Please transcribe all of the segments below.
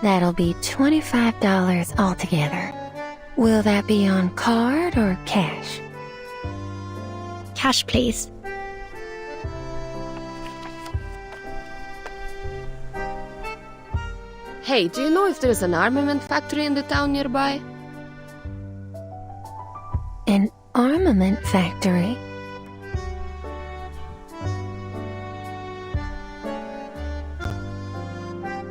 That'll be $25 altogether. Will that be on card or cash? Cash, please. Hey, do you know if there's an armament factory in the town nearby? An armament factory?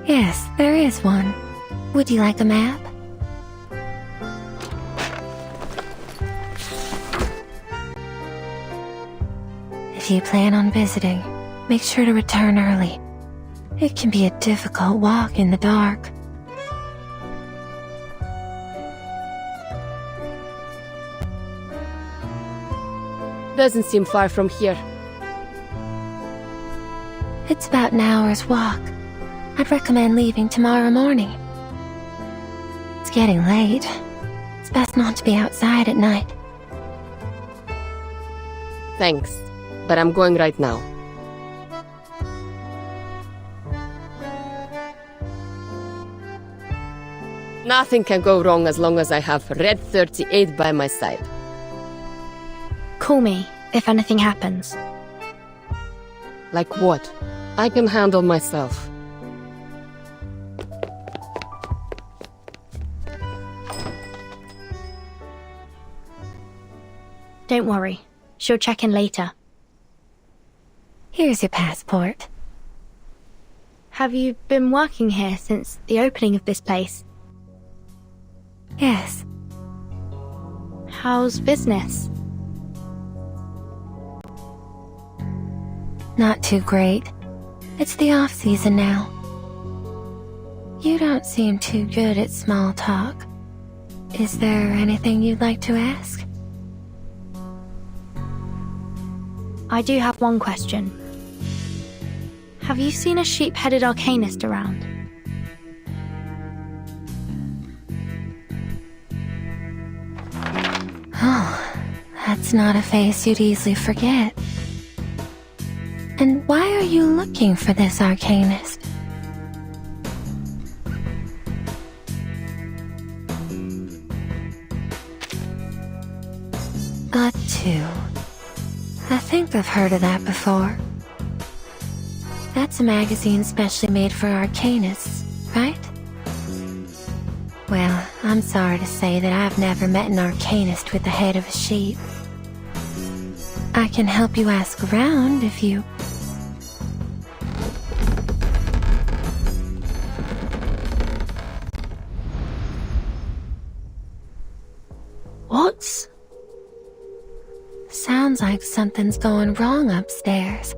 Yes, there is one. Would you like a map? If you plan on visiting, make sure to return early. It can be a difficult walk in the dark. Doesn't seem far from here. It's about an hour's walk. I'd recommend leaving tomorrow morning. It's getting late. It's best not to be outside at night. Thanks, but I'm going right now. Nothing can go wrong as long as I have Red 38 by my side. Call me if anything happens. Like what? I can handle myself. Don't worry. She'll check in later. Here's your passport. Have you been working here since the opening of this place? Yes. How's business? Not too great. It's the off-season now. You don't seem too good at small talk. Is there anything you'd like to ask? I do have one question. Have you seen a sheep-headed arcanist around? Oh, that's not a face you'd easily forget. And why are you looking for this arcanist? Two. I think I've heard of that before. That's a magazine specially made for arcanists, right? Well, I'm sorry to say that I've never met an arcanist with the head of a sheep. I can help you ask around if you... What? Sounds like something's going wrong upstairs.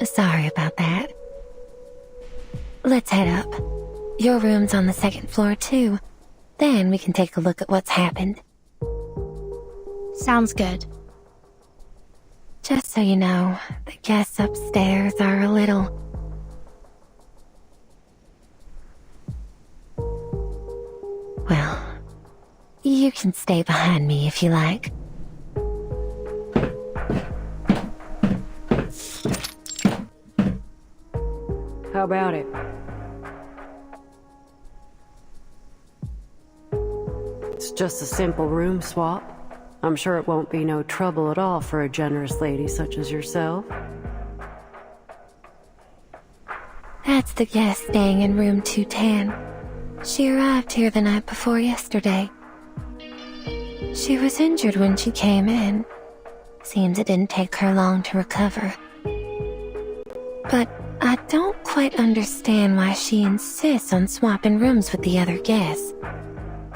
Sorry about that. Let's head up. Your room's on the second floor too. Then we can take a look at what's happened. Sounds good. Just so you know, the guests upstairs are a little... Well, you can stay behind me if you like. How about it? It's just a simple room swap. I'm sure it won't be no trouble at all for a generous lady such as yourself. That's the guest staying in room 210. She arrived here the night before yesterday. She was injured when she came in. Seems it didn't take her long to recover. But I don't quite understand why she insists on swapping rooms with the other guests.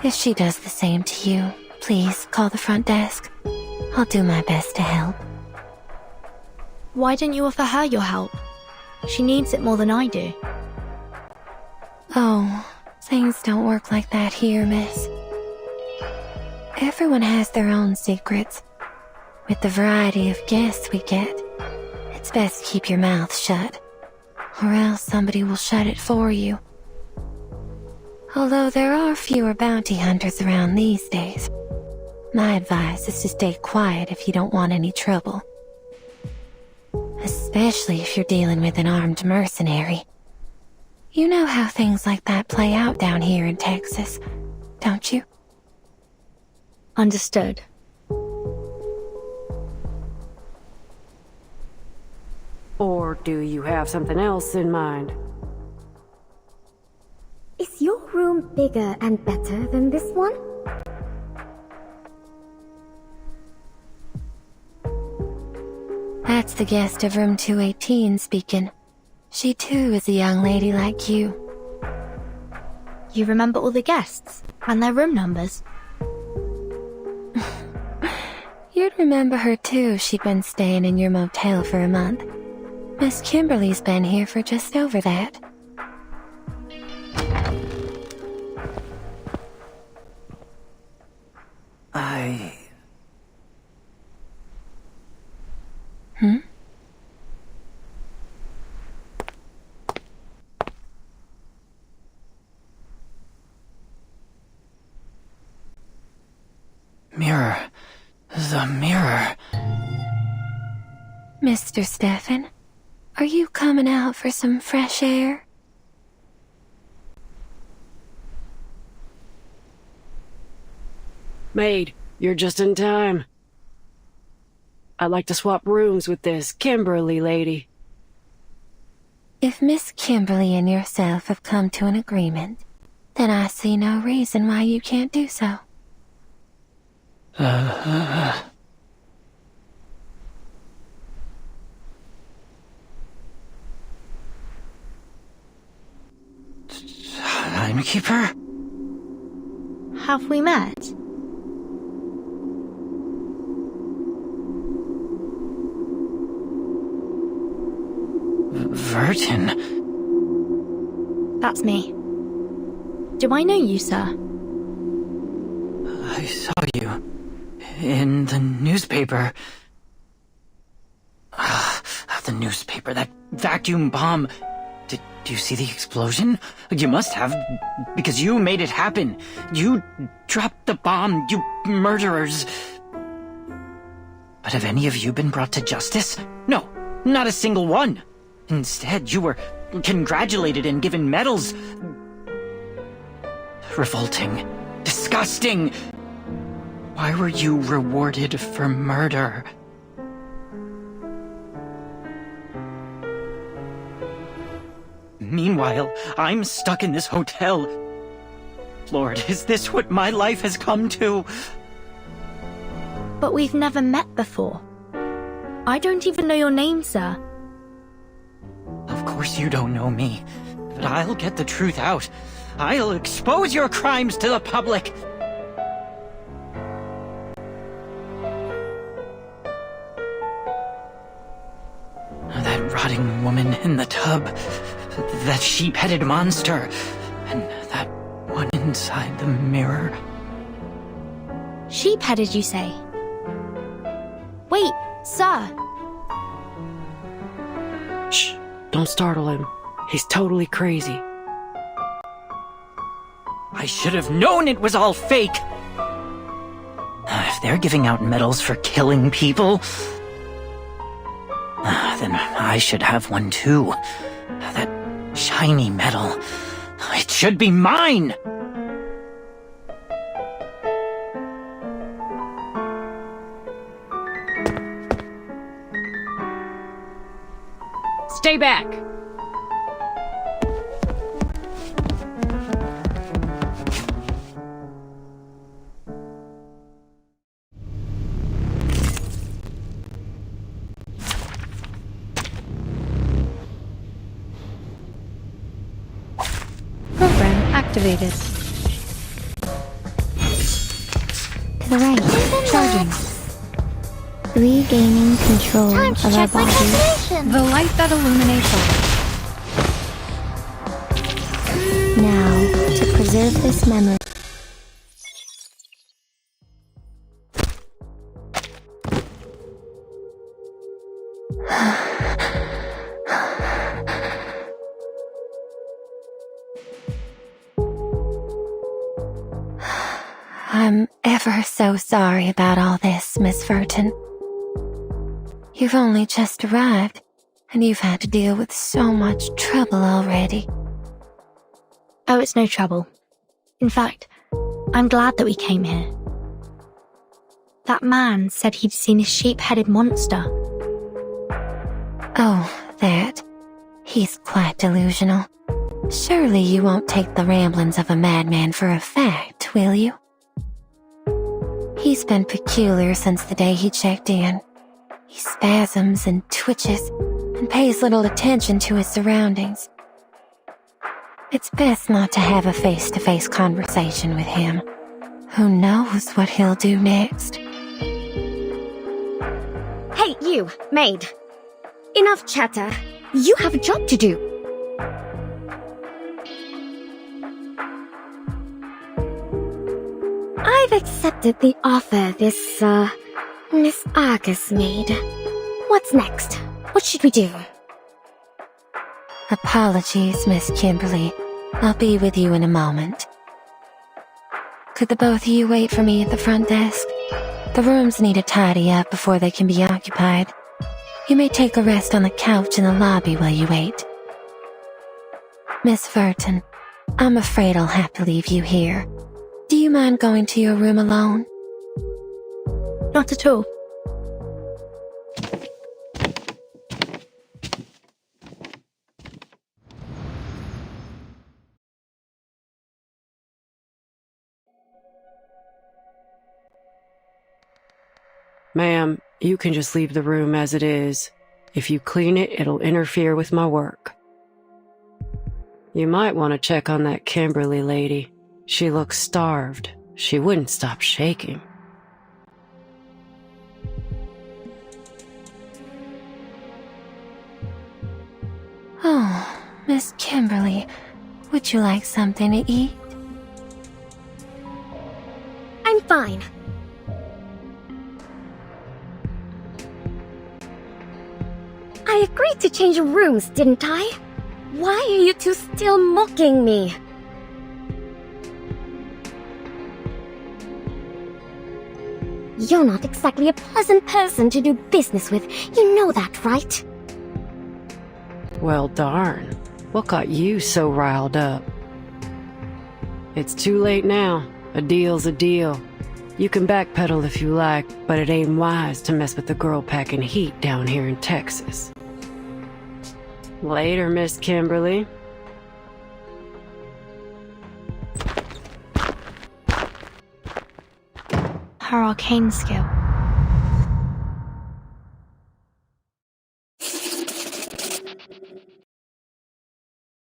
If she does the same to you, please call the front desk. I'll do my best to help. Why didn't you offer her your help? She needs it more than I do. Oh, things don't work like that here, miss. Everyone has their own secrets. With the variety of guests we get, it's best to keep your mouth shut, or else somebody will shut it for you. Although there are fewer bounty hunters around these days, my advice is to stay quiet if you don't want any trouble. Especially if you're dealing with an armed mercenary. You know how things like that play out down here in Texas, don't you? Understood. Or do you have something else in mind? Is your room bigger and better than this one? That's the guest of room 218 speaking. She too is a young lady like you. You remember all the guests and their room numbers? You'd remember her too if she'd been staying in your motel for a month. Miss Kimberly's been here for just over that. Mirror. The mirror. Mr. Stefan, are you coming out for some fresh air? Maid, you're just in time. I'd like to swap rooms with this Kimberly lady. If Miss Kimberly and yourself have come to an agreement, then I see no reason why you can't do so. Timekeeper? Have we met? Vertin? That's me. Do I know you, sir? I saw you. In the newspaper. The newspaper, that vacuum bomb. Did you see the explosion? You must have, because you made it happen. You dropped the bomb, you murderers. But have any of you been brought to justice? No, not a single one. Instead, you were congratulated and given medals. Revolting. Disgusting. Why were you rewarded for murder? Meanwhile, I'm stuck in this hotel. Lord, is this what my life has come to? But we've never met before. I don't even know your name, sir. Of course you don't know me, but I'll get the truth out. I'll expose your crimes to the public. That rotting woman in the tub, that sheep-headed monster, and that one inside the mirror. Sheep-headed, you say? Wait, sir. Shh, don't startle him. He's totally crazy. I should have known it was all fake! If they're giving out medals for killing people, then I should have one too. That shiny medal. It should be mine! Stay back! Program activated. To the right, charging. Regaining control Time to of our check my bodies. calculation. The light that illuminates all. Now, to preserve this memory. I'm ever so sorry about all this, Miss Vertin. You've only just arrived, and you've had to deal with so much trouble already. Oh, it's no trouble. In fact, I'm glad that we came here. That man said he'd seen a sheep-headed monster. Oh, that. He's quite delusional. Surely you won't take the ramblings of a madman for a fact, will you? He's been peculiar since the day he checked in. He spasms and twitches and pays little attention to his surroundings. It's best not to have a face-to-face conversation with him. Who knows what he'll do next? Hey, you, maid. Enough chatter. You have a job to do. I've accepted the offer this, Miss Argus made. What's next? What should we do? Apologies, Miss Kimberly. I'll be with you in a moment. Could the both of you wait for me at the front desk? The rooms need a tidy up before they can be occupied. You may take a rest on the couch in the lobby while you wait. Miss Verton, I'm afraid I'll have to leave you here. Do you mind going to your room alone? Not at all. Ma'am, you can just leave the room as it is. If you clean it, it'll interfere with my work. You might want to check on that Kimberly lady. She looks starved. She wouldn't stop shaking. Oh, Miss Kimberly, would you like something to eat? I'm fine. I agreed to change rooms, didn't I? Why are you two still mocking me? You're not exactly a pleasant person to do business with. You know that, right? Well, darn. What got you so riled up? It's too late now. A deal's a deal. You can backpedal if you like, but it ain't wise to mess with the girl packing heat down here in Texas. Later, Miss Kimberly. Her arcane skill.